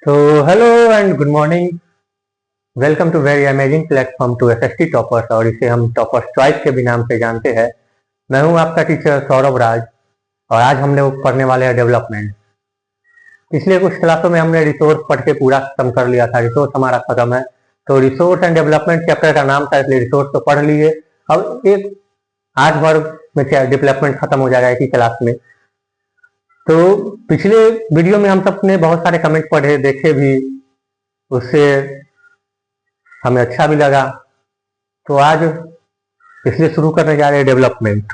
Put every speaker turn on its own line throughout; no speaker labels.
तो hello and good morning. Welcome to very amazing platform to SST toppers, और इसे हम टॉपर्स चॉइस के भी नाम से जानते हैं। मैं हूं आपका टीचर सौरभ राज, और आज हम लोग पढ़ने वाले हैं डेवलपमेंट। पिछले कुछ क्लासों में हमने रिसोर्स पढ़ के पूरा खत्म कर लिया था। रिसोर्स हमारा खत्म है, तो रिसोर्स एंड डेवलपमेंट चैप्टर का नाम था, इसलिए रिसोर्स तो पढ़ लिए। अब एक आज भर में क्या डेवलपमेंट खत्म हो जाएगा एक ही क्लास में। तो पिछले वीडियो में हम सब ने बहुत सारे कमेंट पढ़े देखे भी, उससे हमें अच्छा भी लगा। तो आज इसलिए शुरू करने जा रहे हैं डेवलपमेंट।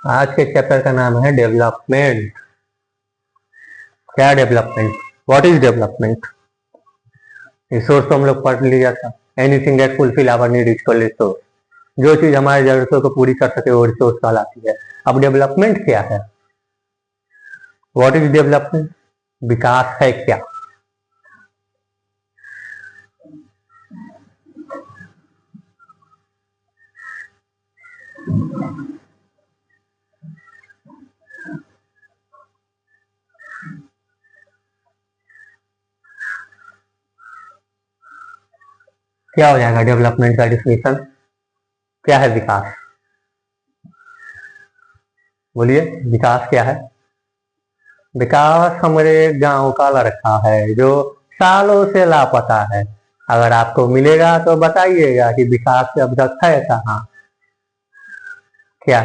आज के चैप्टर का नाम है डेवलपमेंट। क्या development? What is development? Resource तो हम लोग पढ़ लिया था। Anything that fulfil our need is called resource. जो चीज हमारी जरूरतों को पूरी कर सके वो रिसोर्स कहलाती है। अब डेवलपमेंट क्या है? What is development? विकास है क्या? क्या हो जाएगा डेवलपमेंट का डिफिनेशन? क्या है विकास? बोलिए, विकास क्या है? विकास हमारे गांव का लड़का है जो सालों से लापता है। अगर आपको मिलेगा तो बताइएगा कि विकास अब तक है कहाँ। क्या?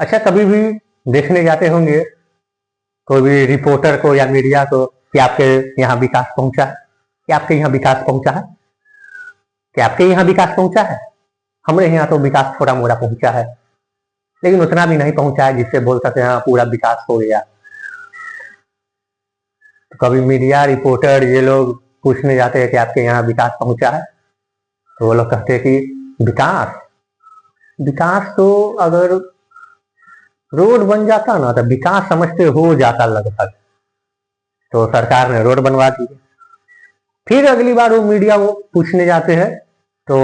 अच्छा, कभी भी देखने जाते होंगे कोई भी रिपोर्टर को या मीडिया को कि आपके यहाँ विकास पहुंचा है? कि आपके यहाँ विकास पहुंचा है? कि आपके यहाँ विकास पहुंचा है? हमारे यहाँ तो विकास थोड़ा मोड़ा पहुंचा है, लेकिन उतना भी नहीं पहुंचा है जिससे बोल सकते हैं हाँ पूरा विकास हो गया। तो कभी मीडिया रिपोर्टर ये लोग पूछने जाते हैं कि आपके यहाँ विकास पहुंचा है, तो वो लोग कहते हैं कि विकास विकास तो अगर रोड बन जाता ना तो विकास समझते हो जाता लगभग। तो सरकार ने रोड बनवा दी। फिर अगली बार वो मीडिया वो पूछने जाते हैं तो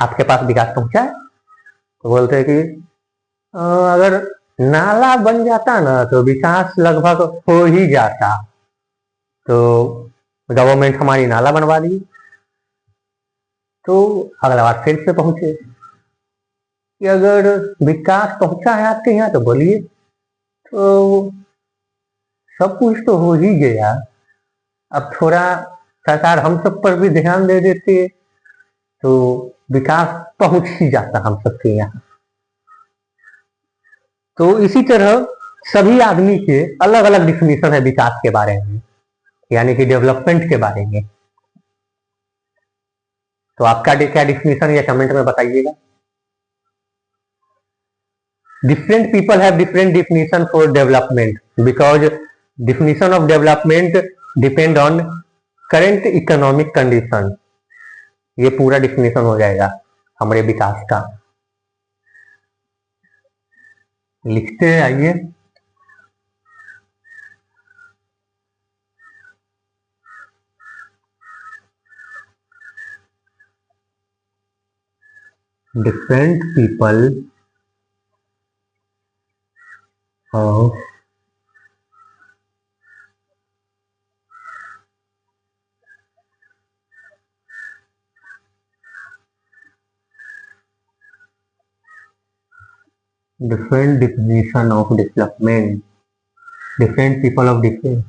आपके पास विकास पहुंचा है? तो बोलते हैं कि अगर नाला बन जाता ना तो विकास लगभग हो ही जाता। तो गवर्नमेंट हमारी नाला बनवा दी, तो अगला बार फिर से पहुंचे कि अगर विकास पहुंचा है आपके यहाँ तो बोलिए। तो सब कुछ तो हो ही गया, अब थोड़ा सरकार हम सब पर भी ध्यान दे देती है तो विकास पहुंच ही जाता हम सबके यहाँ। तो इसी तरह सभी आदमी के अलग अलग डिफिनेशन है विकास के बारे में, यानी कि डेवलपमेंट के बारे में। तो आपका क्या डिफिनेशन या कमेंट में बताइएगा। Different people have different definition for development because definition of development depend on current economic condition। ये पूरा डिफिनेशन हो जाएगा हमारे विकास का। लिखते हैं, आइए। Different people of different definition of development। Different people of different।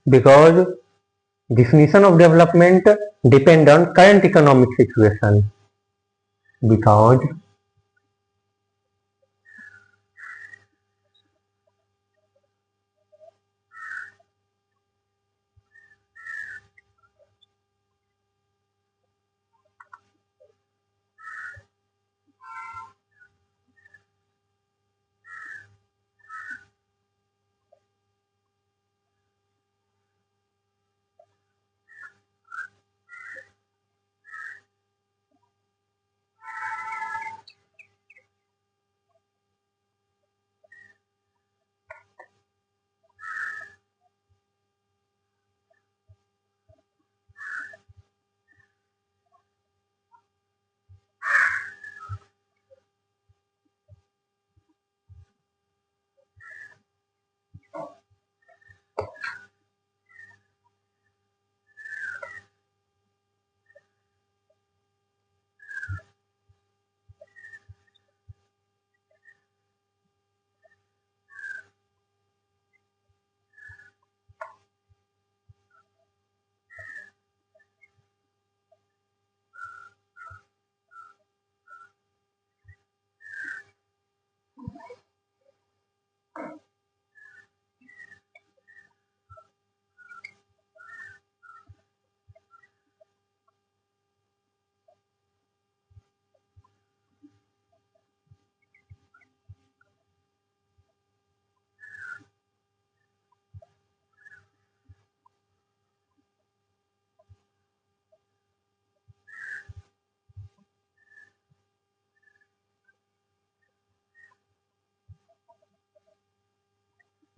because definition of development depend on current economic situation. Because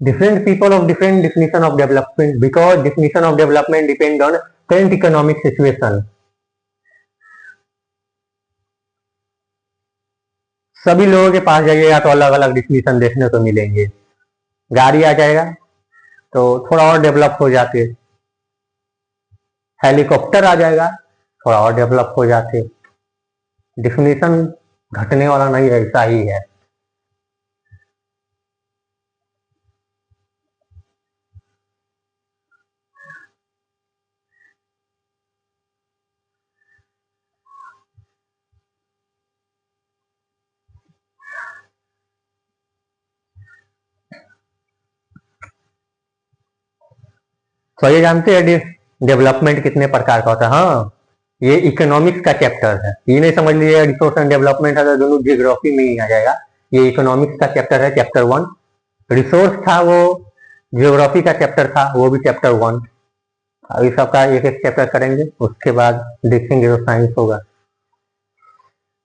different people of different definition of development, because definition of development depend on current economic situation. सभी लोगों के पास जाइएगा तो अलग अलग definition देखने को मिलेंगे। गाड़ी आ जाएगा तो थोड़ा और डेवलप हो जाते, हेलीकॉप्टर आ जाएगा थोड़ा और डेवलप हो जाते। डिफिनीशन घटने वाला नहीं है, ऐसा ही है। तो ये जानते हैं डेवलपमेंट कितने प्रकार का होता है? हाँ, ये इकोनॉमिक्स का चैप्टर है। ये नहीं समझ लीजिए रिसोर्स एंड डेवलपमेंट है तो दोनों जियोग्राफी में ही आ जाएगा। ये इकोनॉमिक्स का चैप्टर है, चैप्टर 1। रिसोर्स था वो जियोग्राफी का चैप्टर था, वो भी चैप्टर 1। अभी सबका एक एक चैप्टर करेंगे, उसके बाद देखेंगे तो साइंस होगा।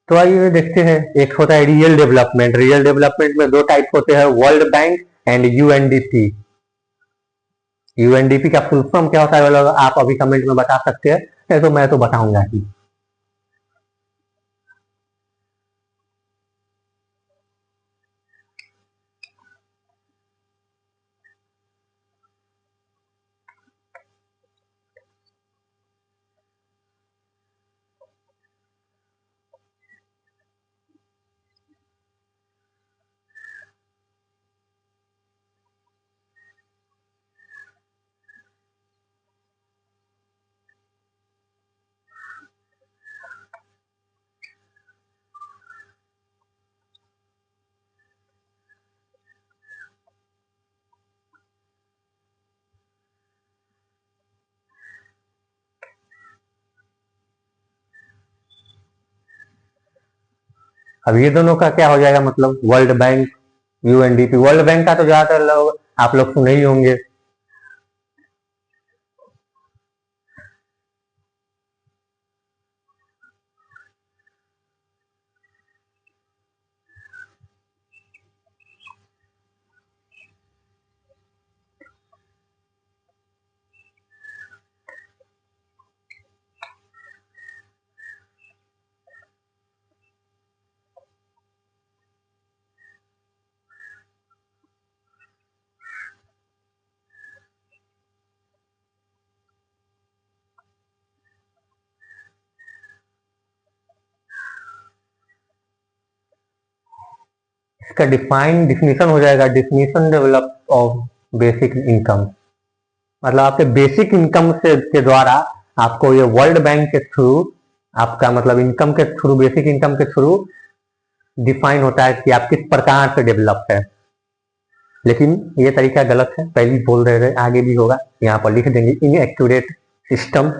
तो आइए देखते हैं। एक होता है रियल डेवलपमेंट। रियल डेवलपमेंट में दो टाइप होते हैं, world bank and UNDP. UNDP का फुल फॉर्म क्या होता है आप अभी कमेंट में बता सकते हैं, नहीं तो मैं तो बताऊंगा ही। अब ये दोनों का क्या हो जाएगा, मतलब world bank UNDP. World bank का तो ज्यादातर लोग आप लोग सुने ही होंगे। इसका डिफाइन डिफिनीशन हो जाएगा, definition develop of basic income. मतलब आपके बेसिक इनकम से के द्वारा आपको ये वर्ल्ड बैंक के थ्रू आपका मतलब इनकम के थ्रू बेसिक इनकम के थ्रू डिफाइन होता है कि आप किस प्रकार से डेवलप है। लेकिन ये तरीका गलत है, पहले ही बोल रहे थे, आगे भी होगा, यहाँ पर लिख देंगे इनएक्यूरेट सिस्टम।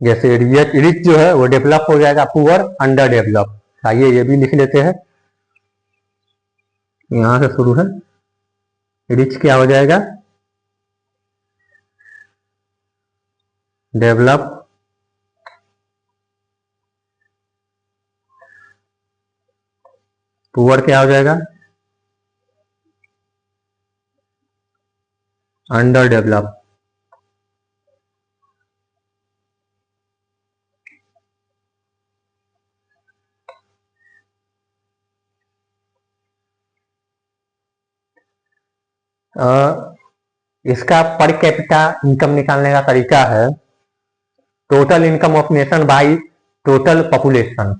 जैसे रिच जो है वो डेवलप हो जाएगा, पुअर अंडर डेवलप। आइए ये भी लिख लेते हैं, यहां से शुरू है। रिच क्या हो जाएगा, डेवलप पुअर क्या हो जाएगा, अंडर डेवलप। इसका पर कैपिटा इनकम निकालने का तरीका है total income of nation by total population.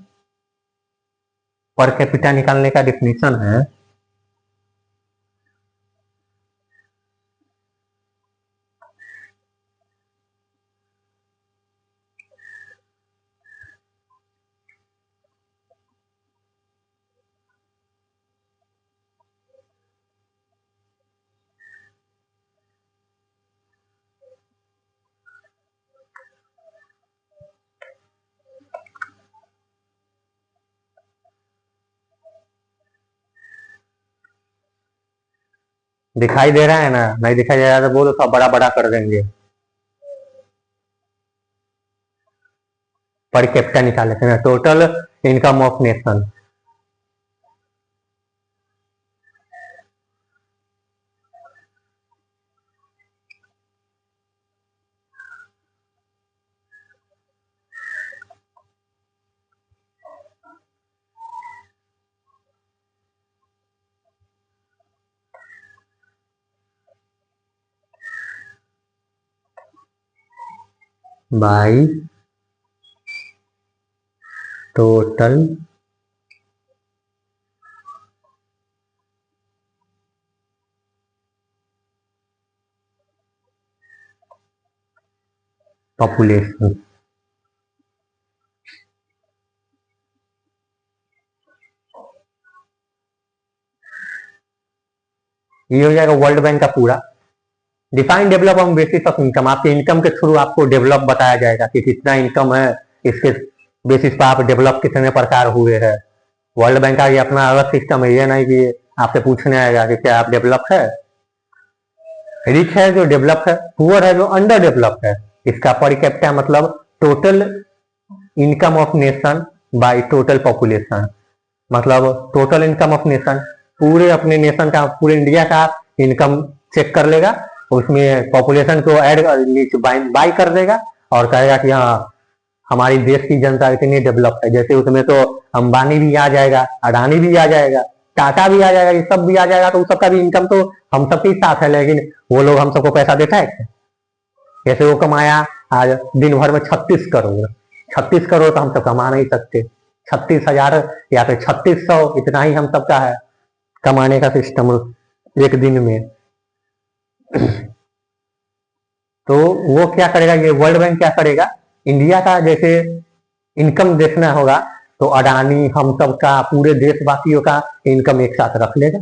Per capita निकालने का डेफिनेशन है दिखाई दे रहा है ना, नहीं दिखाई दे रहा तो बोलो तो बड़ा बड़ा कर देंगे। पर कैपिटा निकाल लेते हैं, total income of nation by total population. ये हो जाएगा वर्ल्ड बैंक का पूरा define develop on basis of income. आपके इनकम के थ्रू आपको डेवलप बताया जाएगा कि कितना इनकम है, इसके बेसिस पर आप डेवलप कितने प्रकार हुए हैं। वर्ल्ड बैंक का ये अपना अलग सिस्टम है, ये नहीं कि आपसे पूछने आएगा कि क्या आप डेवलप है। रिच है जो डेवलप है, पुअर है जो अंडर डेवलप है। इसका पर कैपिटा मतलब total income of nation by total population. मतलब टोटल इनकम ऑफ नेशन, पूरे अपने नेशन का, पूरे इंडिया का इनकम चेक कर लेगा, उसमें पॉपुलेशन को ऐड बाई कर देगा और कहेगा कि हाँ हमारी देश की जनता इतनी डेवलप है। जैसे उसमें तो अंबानी भी आ जाएगा, अडानी भी आ जाएगा, टाटा भी आ जाएगा, ये सब भी आ जाएगा, तो उस सबका भी इनकम तो हम सबके साथ है, लेकिन वो लोग हम सबको पैसा देता है। जैसे वो कमाया आज दिन भर में 36 करोड़, 36 करोड़ तो हम सब कमा नहीं सकते। 36,000 या फिर 3600, इतना ही हम सबका है कमाने का सिस्टम एक दिन में। तो वो क्या करेगा, ये वर्ल्ड बैंक क्या करेगा, इंडिया का जैसे इनकम देखना होगा तो अडानी हम सबका, पूरे देशवासियों का इनकम एक साथ रख लेगा,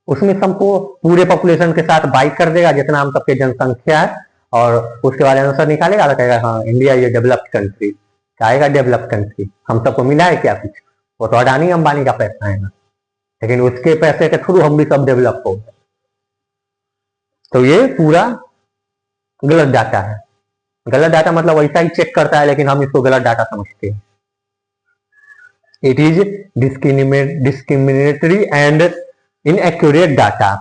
उसमें सबको पूरे पॉपुलेशन के साथ बाई कर देगा जितना हम सबके जनसंख्या है, और उसके बाद आंसर निकालेगा तो कहेगा हाँ इंडिया ये डेवलप्ड कंट्री। आएगा डेवलप्ड कंट्री, हम सबको मिला है क्या कुछ, वो तो अडानी अंबानी का पैसा है ना, लेकिन उसके पैसे के थ्रू हम भी सब डेवलप हो। तो ये पूरा गलत डाटा है। गलत डाटा मतलब वैसा ही चेक करता है, लेकिन हम इसको गलत डाटा समझते हैं। It is discriminatory and inaccurate data.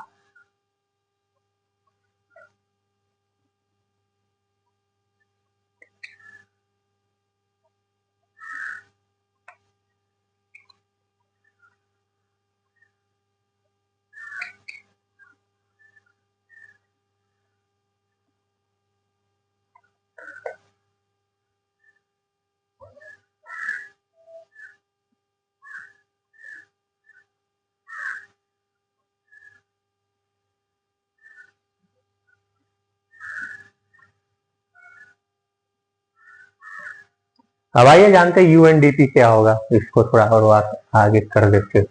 अब आइए जानते हैं यूएनडीपी क्या होगा, इसको थोड़ा और आगे कर देते।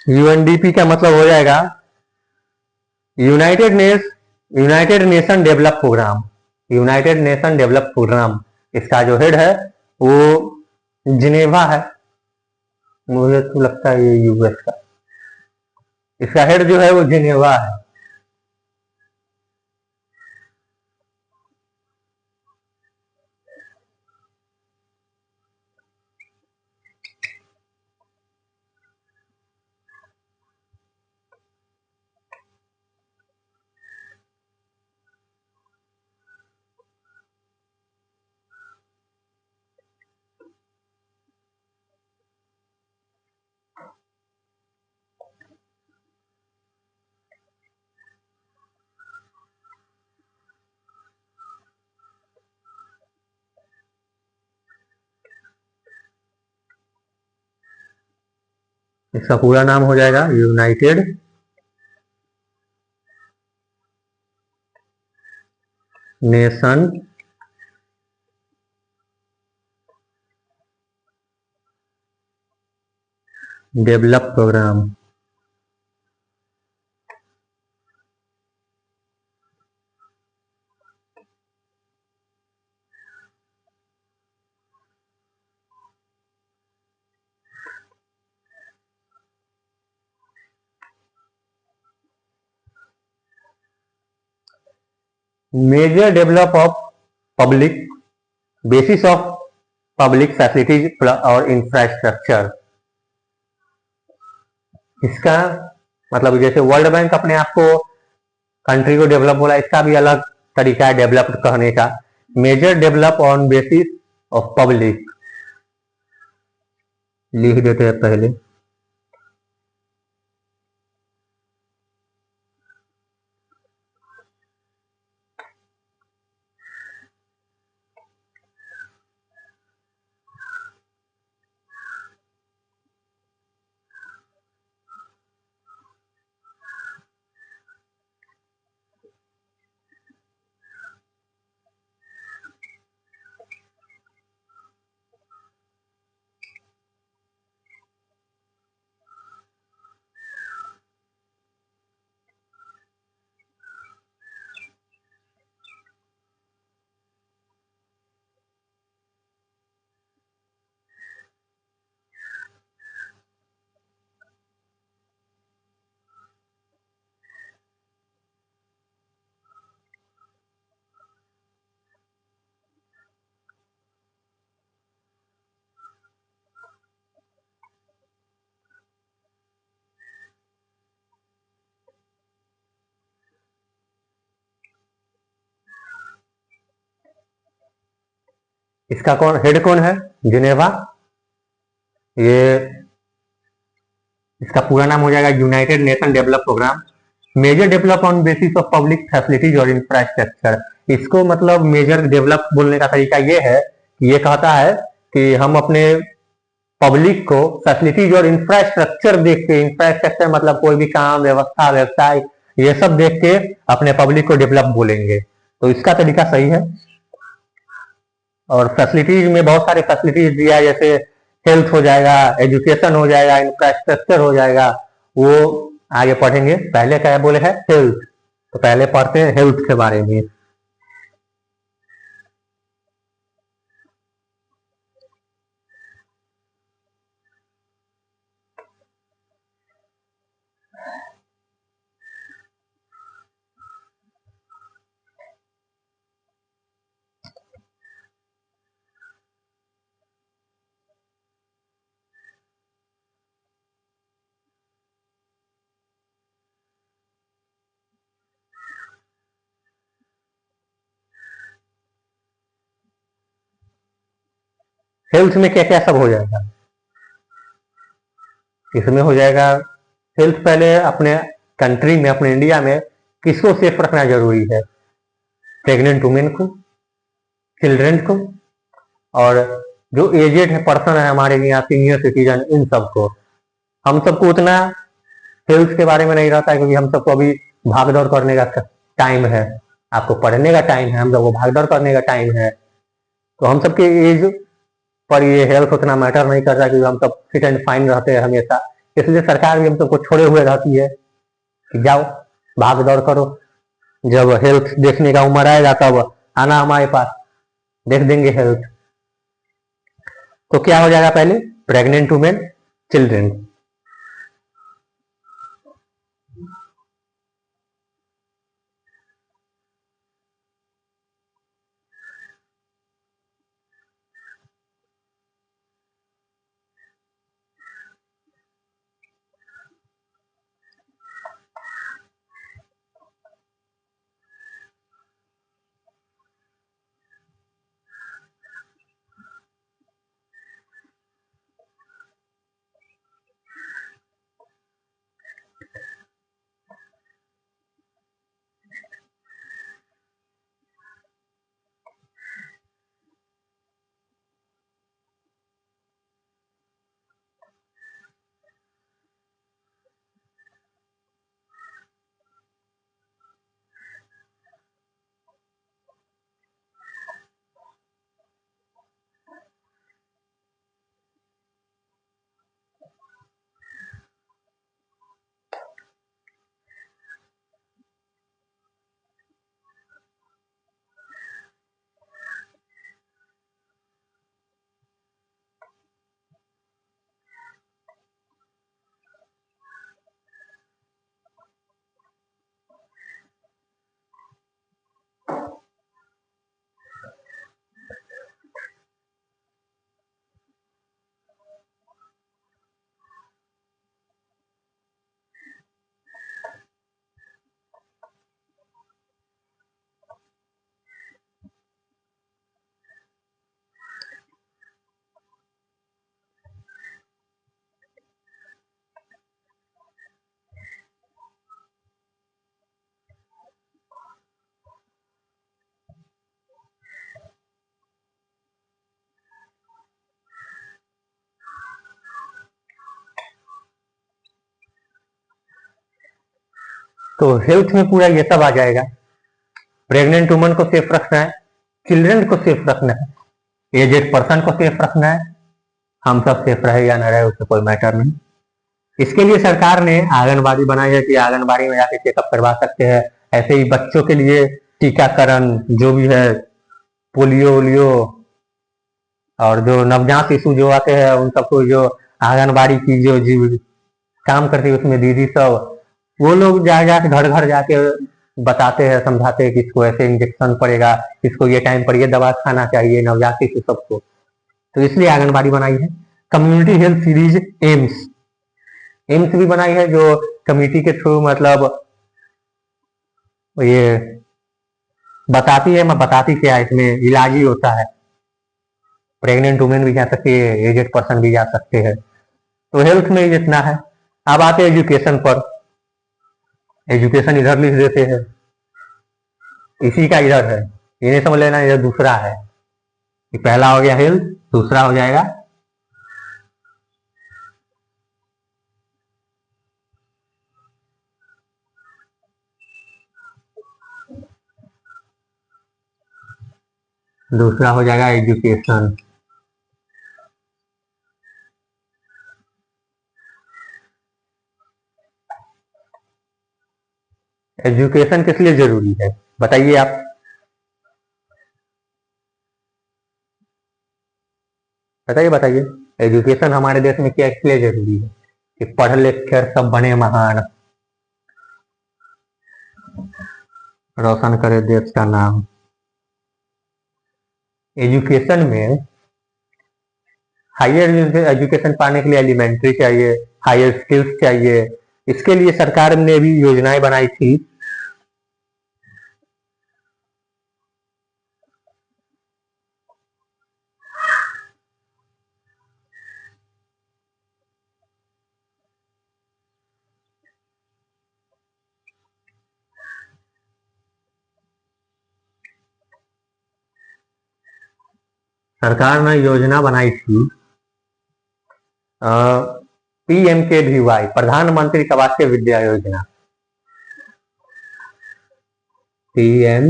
यूएनडीपी का मतलब हो जाएगा United Nation develop program. United Nation develop program, इसका जो हेड है वो जिनेवा है। मुझे तो लगता है ये यूएस का, इसका हेड जो है वो जिनेवा है। इसका पूरा नाम हो जाएगा United Nation develop program. Major develop of public basis of public facilities और इंफ्रास्ट्रक्चर। इसका मतलब जैसे वर्ल्ड बैंक अपने आप को कंट्री को डेवलप बोला, इसका भी अलग तरीका है डेवलप कहने का। Major develop on basis of public लिख देते हैं पहले। इसका हेड कौन है? जिनेवा। ये इसका पूरा नाम हो जाएगा United Nation develop program. Major develop on basis of public facilities और इंफ्रास्ट्रक्चर। इसको मतलब मेजर डेवलप बोलने का तरीका ये है कि ये कहता है कि हम अपने पब्लिक को फैसिलिटीज और इंफ्रास्ट्रक्चर देख के, इंफ्रास्ट्रक्चर मतलब कोई भी काम, व्यवस्था, व्यवसाय, ये सब देख के अपने पब्लिक को डेवलप बोलेंगे। तो इसका तरीका सही है। और फैसिलिटीज में बहुत सारे फैसिलिटीज दिया है, जैसे हेल्थ हो जाएगा, एजुकेशन हो जाएगा, इंफ्रास्ट्रक्चर हो जाएगा, वो आगे पढ़ेंगे। पहले क्या बोले हैं? हेल्थ। तो पहले पढ़ते हैं हेल्थ के बारे में। हेल्थ में क्या क्या सब हो जाएगा? इसमें हो जाएगा हेल्थ, पहले अपने कंट्री में, अपने इंडिया में किसको सेफ रखना जरूरी है? प्रेग्नेंट वुमेन को, चिल्ड्रन को, और जो एजेड है पर्सन है हमारे यहाँ सीनियर सिटीजन, इन सबको। हम सबको उतना हेल्थ के बारे में नहीं रहता है, क्योंकि हम सबको अभी भाग दौड़ करने का टाइम है। आपको पढ़ने का टाइम है, हम सबको भाग दौड़ करने का टाइम है। तो हम सबके एज पर ये हेल्थ उतना मैटर नहीं करता, क्योंकि हम सब फिट एंड फाइन रहते हैं हमेशा। इसलिए सरकार भी हम सबको छोड़े हुए रहती है कि जाओ भाग दौड़ करो, जब हेल्थ देखने का उम्र आएगा तब आना हमारे पास, देख देंगे हेल्थ। तो क्या हो जाएगा? पहले प्रेग्नेंट वुमेन, चिल्ड्रन। तो हेल्थ में पूरा ये सब आ जाएगा। प्रेग्नेंट वुमन को सेफ रखना है, चिल्ड्रन को सेफ रखना है, एजेड पर्सन को सेफ रखना है। हम सब सेफ रहे या न रहे उससे कोई मैटर नहीं। इसके लिए सरकार ने आंगनबाड़ी बनाई है कि आंगनबाड़ी में जाके चेकअप करवा सकते हैं। ऐसे ही बच्चों के लिए टीकाकरण जो भी है, पोलियो वोलियो, और जो नवजात शिशु जो आते हैं उन सबको जो आंगनबाड़ी की जो जीव काम करती है उसमें दीदी सब, वो लोग जा जाके घर घर जाके बताते हैं, समझाते हैं कि इसको ऐसे इंजेक्शन पड़ेगा, इसको ये टाइम पर ये दवा खाना चाहिए नवजात शिशु सबको। तो इसलिए आंगनबाड़ी बनाई है। Community health series AIIMS, AIIMS भी बनाई है, जो कमिटी के थ्रू मतलब ये बताती है। मैं बताती क्या है, इसमें इलाज ही होता है। प्रेग्नेंट वुमेन भी जा सकती है, एजेड पर्सन भी जा सकते हैं। तो हेल्थ में जितना है। अब आते हैं एजुकेशन पर। एजुकेशन इधर लिख देते हैं, इसी का इधर है, ये नहीं समझ लेना इधर दूसरा है। ये पहला हो गया हेल्थ, दूसरा हो जाएगा दूसरा हो जाएगा एजुकेशन। एजुकेशन किस लिए जरूरी है बताइए आप? बताइए बताइए, एजुकेशन हमारे देश में क्या किस लिए जरूरी है कि पढ़ लिख कर सब बने महान, रोशन करे देश का नाम। एजुकेशन में हायर एजुकेशन पाने के लिए एलिमेंट्री चाहिए, हायर स्किल्स चाहिए। इसके लिए सरकार ने भी योजनाएं बनाई थी। सरकार ने योजना बनाई थी PMKVY, प्रधानमंत्री आवासीय विद्या योजना, PMKVY,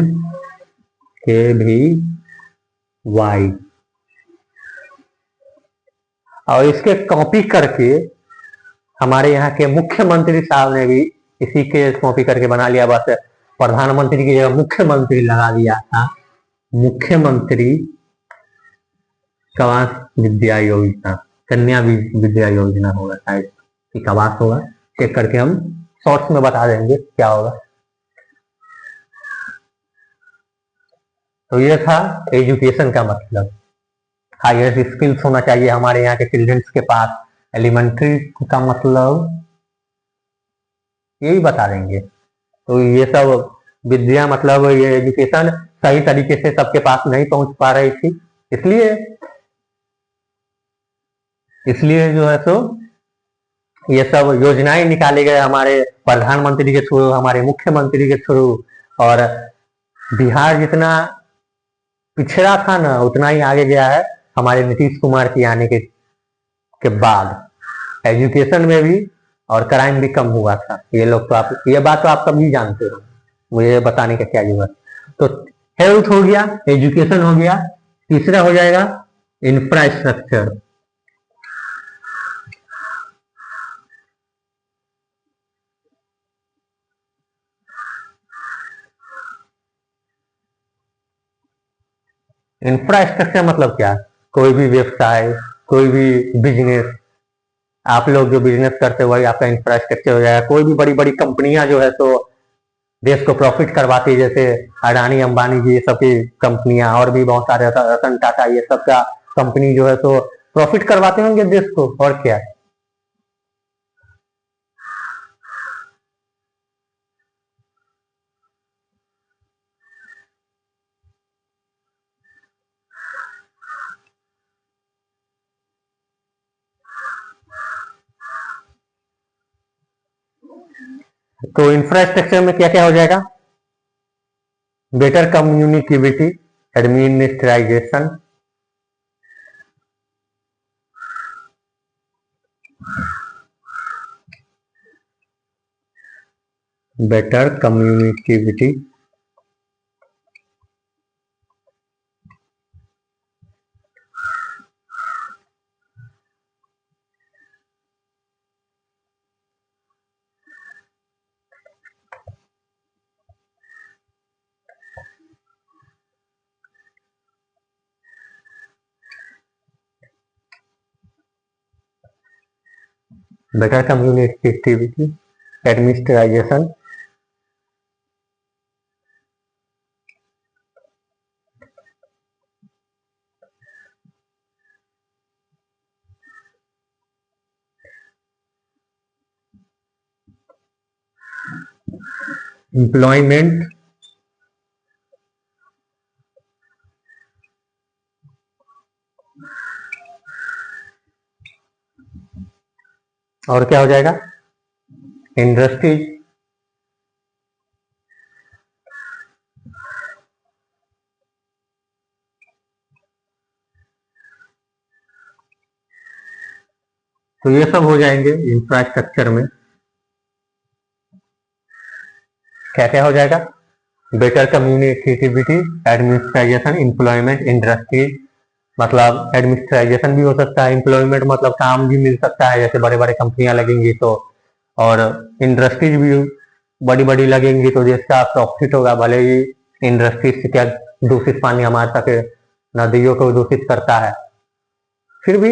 और इसके कॉपी करके हमारे यहाँ के मुख्यमंत्री साहब ने भी इसी के कॉपी करके बना लिया। बस प्रधानमंत्री की जगह मुख्यमंत्री लगा दिया था, मुख्यमंत्री आवास विद्या योजना, कन्या विद्या योजना होगा शायद, एक आवास होगा, चेक करके हम शॉर्ट्स में बता देंगे क्या होगा। तो ये था एजुकेशन का मतलब, हायर स्किल्स होना चाहिए हमारे यहाँ के चिल्ड्रंस के पास। एलिमेंट्री का मतलब यही बता देंगे। तो ये सब विद्या मतलब ये एजुकेशन सही तरीके से सबके पास नहीं पहुंच पा रही थी, इसलिए जो है तो ये सब योजनाएं निकाले गए हमारे प्रधानमंत्री के थ्रू, हमारे मुख्यमंत्री के थ्रू। और बिहार जितना पिछड़ा था ना, उतना ही आगे गया है हमारे नीतीश कुमार के आने के बाद। एजुकेशन में भी और क्राइम भी कम हुआ था। ये लोग तो आप, ये बात तो आप सभी जानते हो, मुझे बताने का क्या जरूरत। तो हेल्थ हो गया, एजुकेशन हो गया, तीसरा हो जाएगा इंफ्रास्ट्रक्चर। इंफ्रास्ट्रक्चर मतलब क्या? कोई भी व्यवसाय, कोई भी बिजनेस, आप लोग जो बिजनेस करते हो वही आपका इंफ्रास्ट्रक्चर हो जाएगा। कोई भी बड़ी बड़ी कंपनियां जो है तो देश को प्रॉफिट करवाती है, जैसे अडानी अंबानी जी, ये सब की कंपनियां, और भी बहुत सारे रतन टाटा, ये सब का कंपनी जो है तो प्रॉफिट करवाते होंगे देश को, और क्या। तो इंफ्रास्ट्रक्चर में क्या क्या हो जाएगा? Better communicativity, एडमिनिस्ट्राइजेशन, better कम्युनिकेटिविटी, better communicativity, administration, employment, और क्या हो जाएगा? इंडस्ट्रीज, तो ये सब हो जाएंगे इंफ्रास्ट्रक्चर में। क्या क्या हो जाएगा? Better communicativity, administration, employment, industry. मतलब एडमिनिस्ट्राइजेशन भी हो सकता है, एम्प्लॉयमेंट मतलब काम भी मिल सकता है, जैसे बड़े बड़े कंपनियां लगेंगी तो, और इंडस्ट्रीज भी बड़ी बड़ी लगेंगी तो देश का प्रॉफिट होगा। भले ही इंडस्ट्रीज से क्या दूषित पानी हमारे तक नदियों को दूषित करता है, फिर भी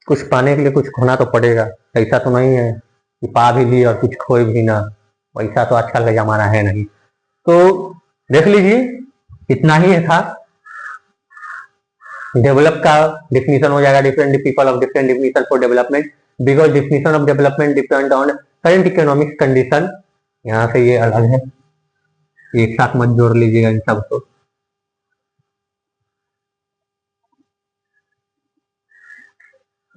कुछ पाने के लिए कुछ खोना तो पड़ेगा। ऐसा तो नहीं है कि पा भी ली और कुछ खोए भी ना, वैसा तो आजकल का जमाना है नहीं। तो देख लीजिए, इतना ही था। डेवलप का डिफिनीशन हो जाएगा, different people of different definition for development, because definition of development depend on current economic condition. यहाँ से ये अलग है, एक साथ मत जोड़ लीजिएगा इन सबको।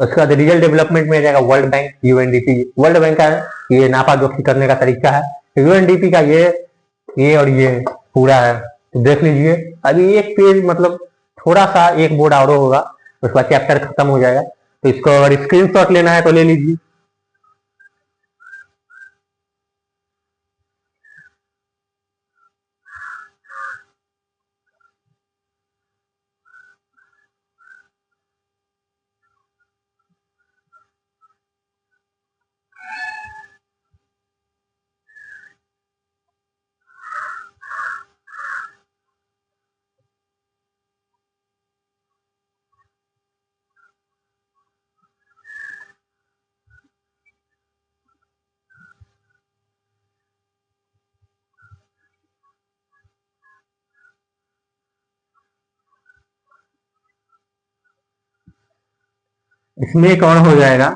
उसके बाद रियल डेवलपमेंट में जाएगा world bank, UNDP. World bank का ये नापा जोखी करने का तरीका है, यूएनडीपी का ये और ये पूरा है। तो देख लीजिए, अभी एक पेज मतलब थोड़ा सा एक बोर्ड और होगा, उसके बाद चैप्टर खत्म हो जाएगा। तो इसको अगर स्क्रीनशॉट लेना है तो ले लीजिए। इसमें कौन हो जाएगा,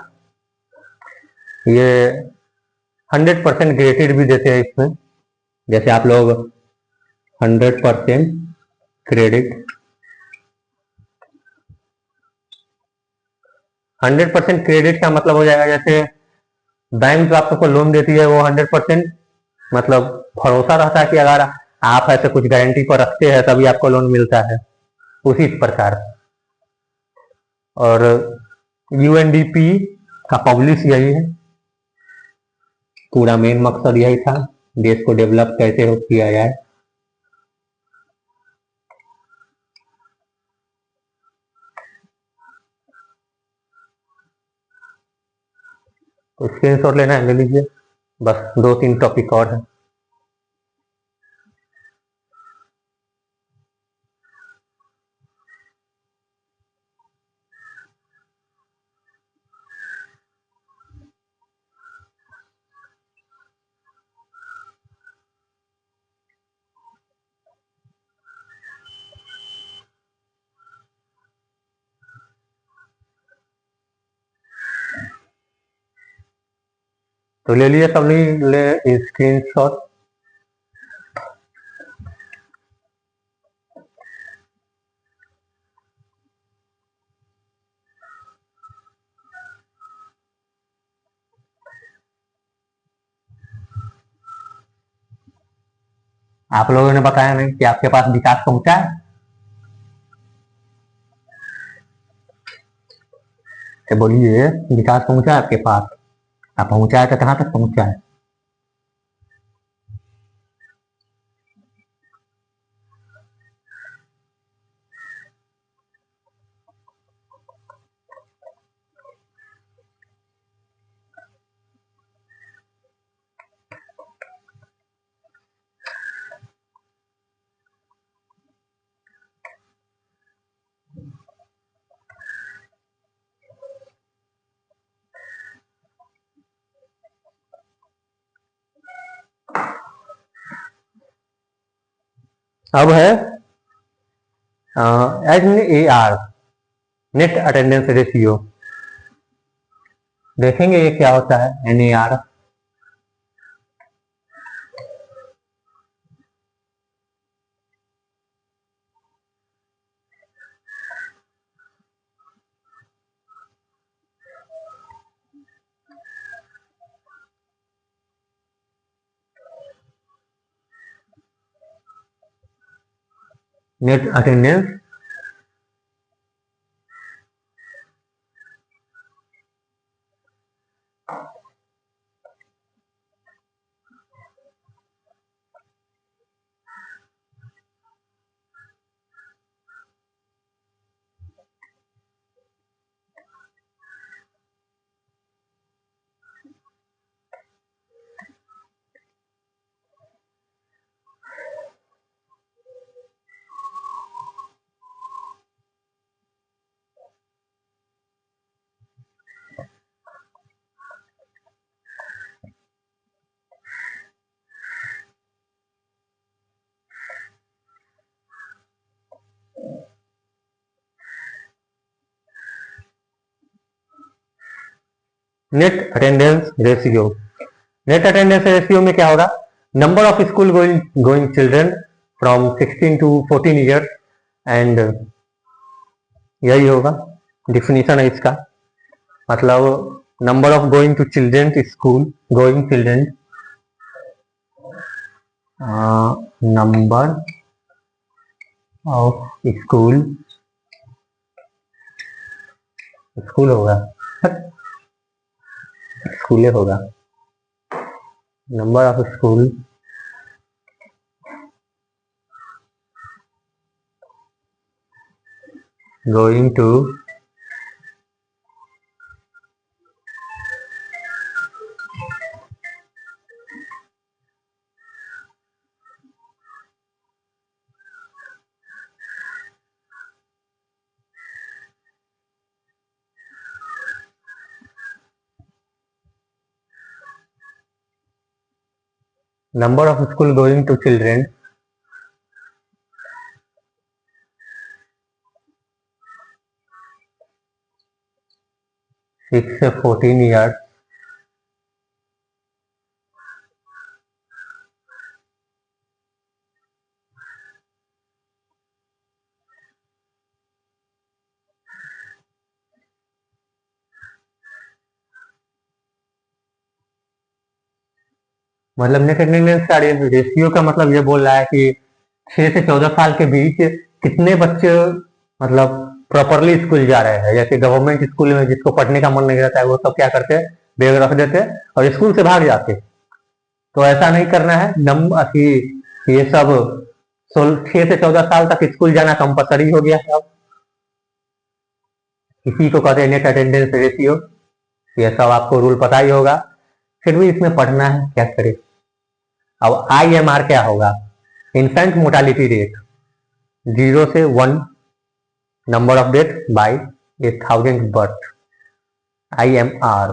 ये 100% ग्रेडेड भी देते हैं इसमें। जैसे आप लोग 100% क्रेडिट, 100% क्रेडिट का मतलब हो जाएगा, जैसे बैंक जो आपको लोन देती है वो 100% मतलब भरोसा रहता है कि अगर आप ऐसे कुछ गारंटी पर रखते हैं तभी आपको लोन मिलता है, उसी प्रकार। और यूएनडीपी का पब्लिश यही है, पूरा मेन मकसद यही था, देश को डेवलप कैसे हो किया जाए। तो स्क्रीनशॉट लेना है ले लीजिए, बस 2-3 टॉपिक और है। तो ले लिए सबने ले स्क्रीनशॉट। आप लोगों ने बताया नहीं कि आपके पास विकास पहुंचा है, तो बोलिए विकास पहुंचा है आपके पास? आप पहुंचा है तो कहाँ तक पहुंचा है? अब है NAR, नेट अटेंडेंस रेशियो। देखेंगे ये क्या होता है NAR। Net attendance net attendance ratio. Net attendance ratio में क्या होगा, number of school going children from 16 to 14 years, and यही होगा डिफिनीशन है इसका। मतलब number of going to children school, going children, number of school school होगा, स्कूले होगा। Number of school going to number of school going to children 6 से 14 years मतलब नेट अटेंडेंस का रेशियो का मतलब ये बोल रहा है कि 6 से 14 साल के बीच कितने बच्चे मतलब प्रॉपरली स्कूल जा रहे हैं। जैसे गवर्नमेंट स्कूल में जिसको पढ़ने का मन नहीं रहता है वो सब क्या करते हैं, बैग रख देते हैं और स्कूल से भाग जाते हैं। तो ऐसा नहीं करना है। ये सब 6 से 14 साल तक स्कूल जाना कंपलसरी हो गया है। अब इसी को कहते हैं नेट अटेंडेंस रेशियो। ये सब आपको रूल पता ही होगा, फिर भी इसमें पढ़ना है, क्या करें। अब IMR क्या होगा, इन्फेंट मोर्टालिटी रेट, 0 से 1 number of death by 1,000 birth, IMR।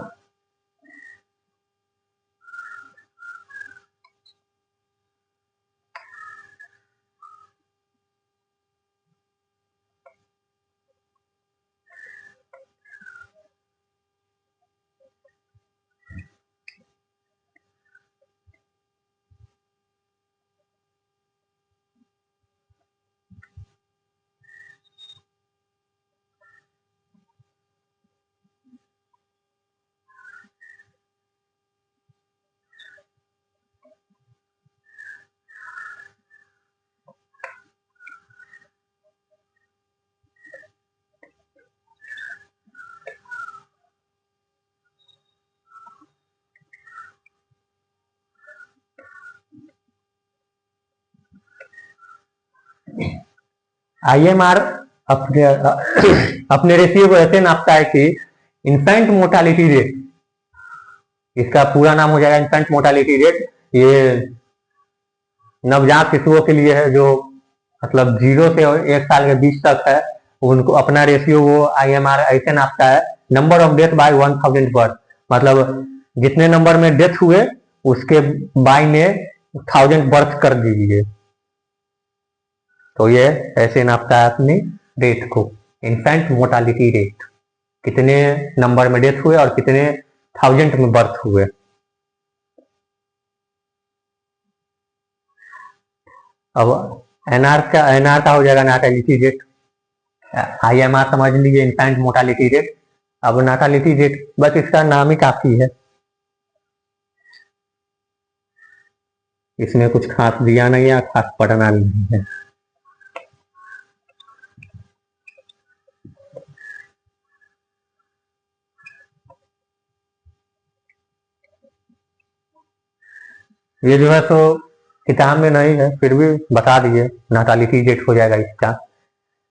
IMR अपने अपने रेशियो को ऐसे नापता है कि इन्फेंट मोर्टालिटी रेट, इसका पूरा नाम हो जाएगा इन्फेंट मोर्टालिटी रेट। ये नवजात शिशुओं के लिए है जो मतलब 0 से 1 साल के बीच तक है, उनको अपना रेशियो वो IMR ऐसे नापता है, number of death by 1,000 birth, मतलब जितने नंबर में डेथ हुए उसके बाय ने 1,000 बर्थ कर दीजिए। तो ये ऐसे नापता है अपनी रेट को, इन्फेंट मोर्टालिटी रेट, कितने नंबर में डेथ हुए और कितने 1,000 में बर्थ हुए। अब एनआर का हो जाएगा नाटालिटी रेट। IMR समझ लीजिए, इन्फेंट मोर्टालिटी रेट। अब नाटालिटी रेट बस इसका नाम ही काफी है, इसमें कुछ खास दिया नहीं है, खास पढ़ना नहीं है। ये जो है तो किताब में नहीं है, फिर भी बता दिए, नाटालिटी रेट हो जाएगा इसका,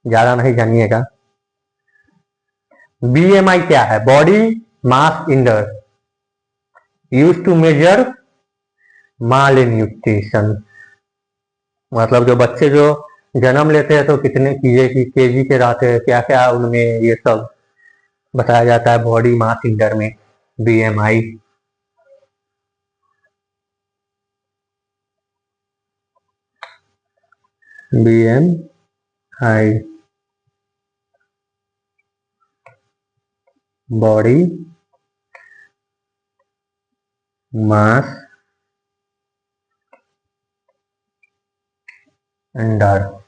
ज्यादा नहीं जानिएगा। BMI क्या है, body mass index, use to measure malnutrition, मतलब जो बच्चे जो जन्म लेते हैं तो कितने केजी के रहते हैं, क्या क्या उनमें ये सब बताया जाता है बॉडी मास इंडेक्स में, BMI। BMI body mass index,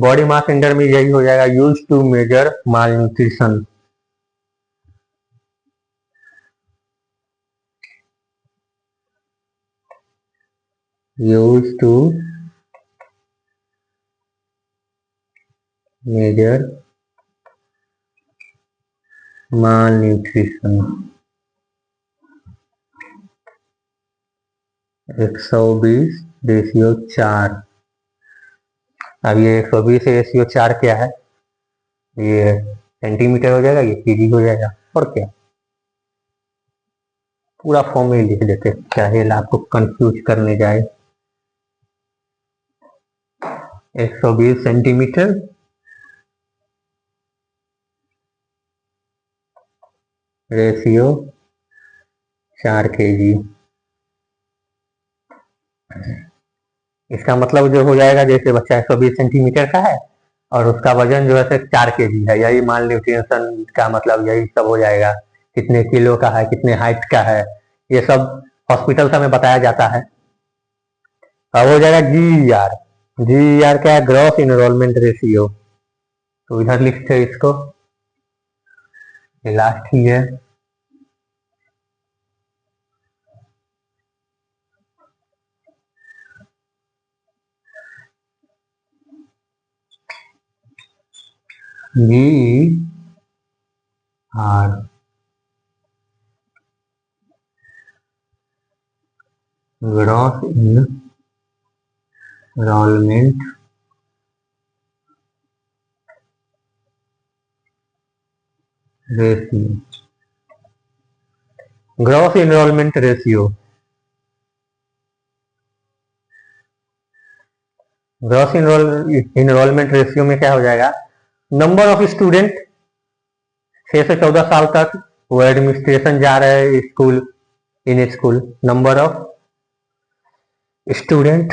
body mass index में यही हो जाएगा, use to measure malnutrition. Use to measure malnutrition 120/4। अब ये 120/4 क्या है, ये सेंटीमीटर हो जाएगा, ये केजी हो जाएगा, और क्या पूरा फॉर्म में लिख देते, चाहे आपको कंफ्यूज करने जाए। 120 सेंटीमीटर रेशियो 4 केजी। इसका मतलब जो हो जाएगा, जैसे बच्चा 120 सेंटीमीटर का है और उसका वजन जो है 4 केजी है, यही माल न्यूट्रिशन का मतलब यही सब हो जाएगा। कितने किलो का है, कितने हाइट का है, ये सब हॉस्पिटल में बताया जाता है। अब हो जाएगा GER। GER क्या है, ग्रॉस इनरोलमेंट रेशियो। तो इधर लिखते हैं इसको, ये लास्ट ही है। GER gross enrolment ratio. Gross enrolment ratio, gross enrolment ratio में क्या हो जाएगा, नंबर ऑफ स्टूडेंट 6 से 14 साल तक वो एडमिनिस्ट्रेशन जा रहे हैं school, in school, number of student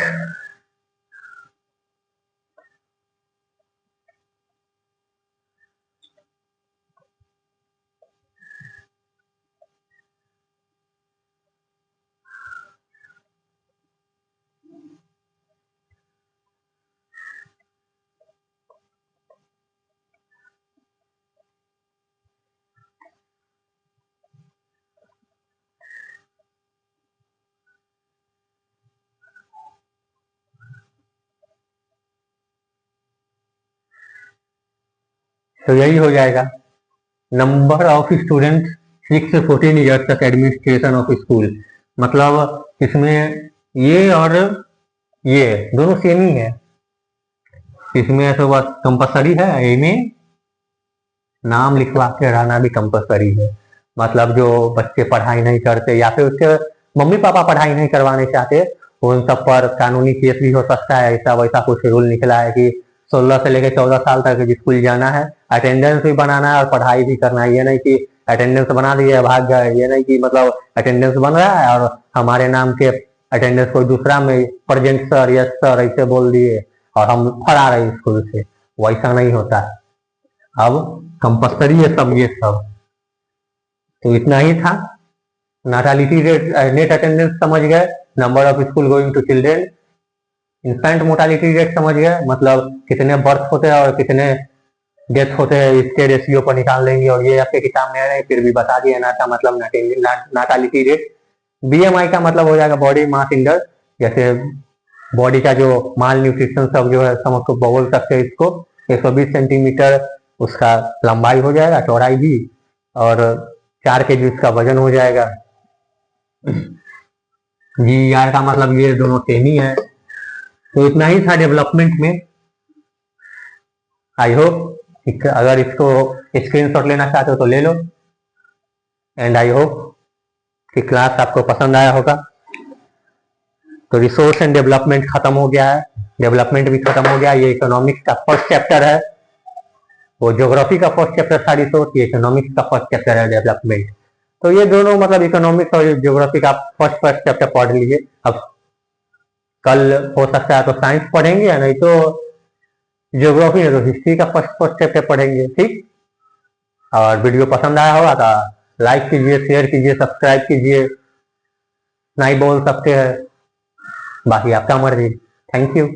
तो यही हो जाएगा, नंबर ऑफ स्टूडेंट 6 से 14 ईयर्स तक एडमिनिस्ट्रेशन ऑफ स्कूल। मतलब इसमें ये और ये दोनों सेम ही है, इसमें तो बस कंपलसरी है, इनमें नाम लिखवा के रहना भी कंपलसरी है। मतलब जो बच्चे पढ़ाई नहीं करते या फिर उसके मम्मी पापा पढ़ाई नहीं करवाने चाहते, उन सब पर कानूनी केस भी हो सकता है। ऐसा वैसा कुछ रूल निकला है कि 16 से लेकर 14 साल तक स्कूल जाना है, अटेंडेंस भी बनाना है और पढ़ाई भी करना है। ये नहीं कि अटेंडेंस बना दिए भाग गए, ये नहीं कि मतलब अटेंडेंस बन रहा है और हमारे नाम के अटेंडेंस कोई दूसरा में प्रेजेंट सर, यस सर ऐसे बोल दिए और हम फरा रहे स्कूल से, वैसा नहीं होता। अब कंपल्सरी है सब ये सब। तो इतना ही था। नाटालिटी रेट, नेट अटेंडेंस समझ गए, number of school going to children, infant mortality rate समझ गए, मतलब कितने बर्थ होते हैं और कितने डेथ होते हैं, इसके रेशियो को निकाल लेंगे। और ये आपके किताब में है, फिर भी बता दिया, नाटा मतलब नाटालिटी रेट। BMI का मतलब हो जाएगा बॉडी मास इंडेक्स, जैसे बॉडी का जो माल न्यूट्रिशन सब जो है समझ बोल सकते हैं इसको। 120 सेंटीमीटर उसका लंबाई हो जाएगा, चौड़ाई भी, और 4 केजी उसका वजन हो जाएगा। GER का मतलब ये दोनों सेम ही है। तो इतना ही था डेवलपमेंट में। आई होप अगर इसको स्क्रीनशॉट लेना चाहते हो तो ले लो। एंड आई होप कि क्लास आपको पसंद आया होगा। तो रिसोर्स एंड डेवलपमेंट खत्म हो गया है, डेवलपमेंट भी खत्म हो गया। ये इकोनॉमिक्स का फर्स्ट चैप्टर है, वो ज्योग्राफी का फर्स्ट चैप्टर था रिसोर्स, ये इकोनॉमिक्स का फर्स्ट चैप्टर है डेवलपमेंट। तो ये दोनों मतलब इकोनॉमिक्स और ज्योग्राफी का फर्स्ट चैप्टर पढ़ लीजिए। अब कल हो सकता है तो साइंस पढ़ेंगे, नहीं तो ज्योग्राफी है तो हिस्ट्री का फर्स्ट चैप्टर पढ़ेंगे, ठीक। और वीडियो पसंद आया होगा तो लाइक कीजिए, शेयर कीजिए, सब्सक्राइब कीजिए, नहीं बोल सकते हैं, बाकी आपका मर्जी। Thank you.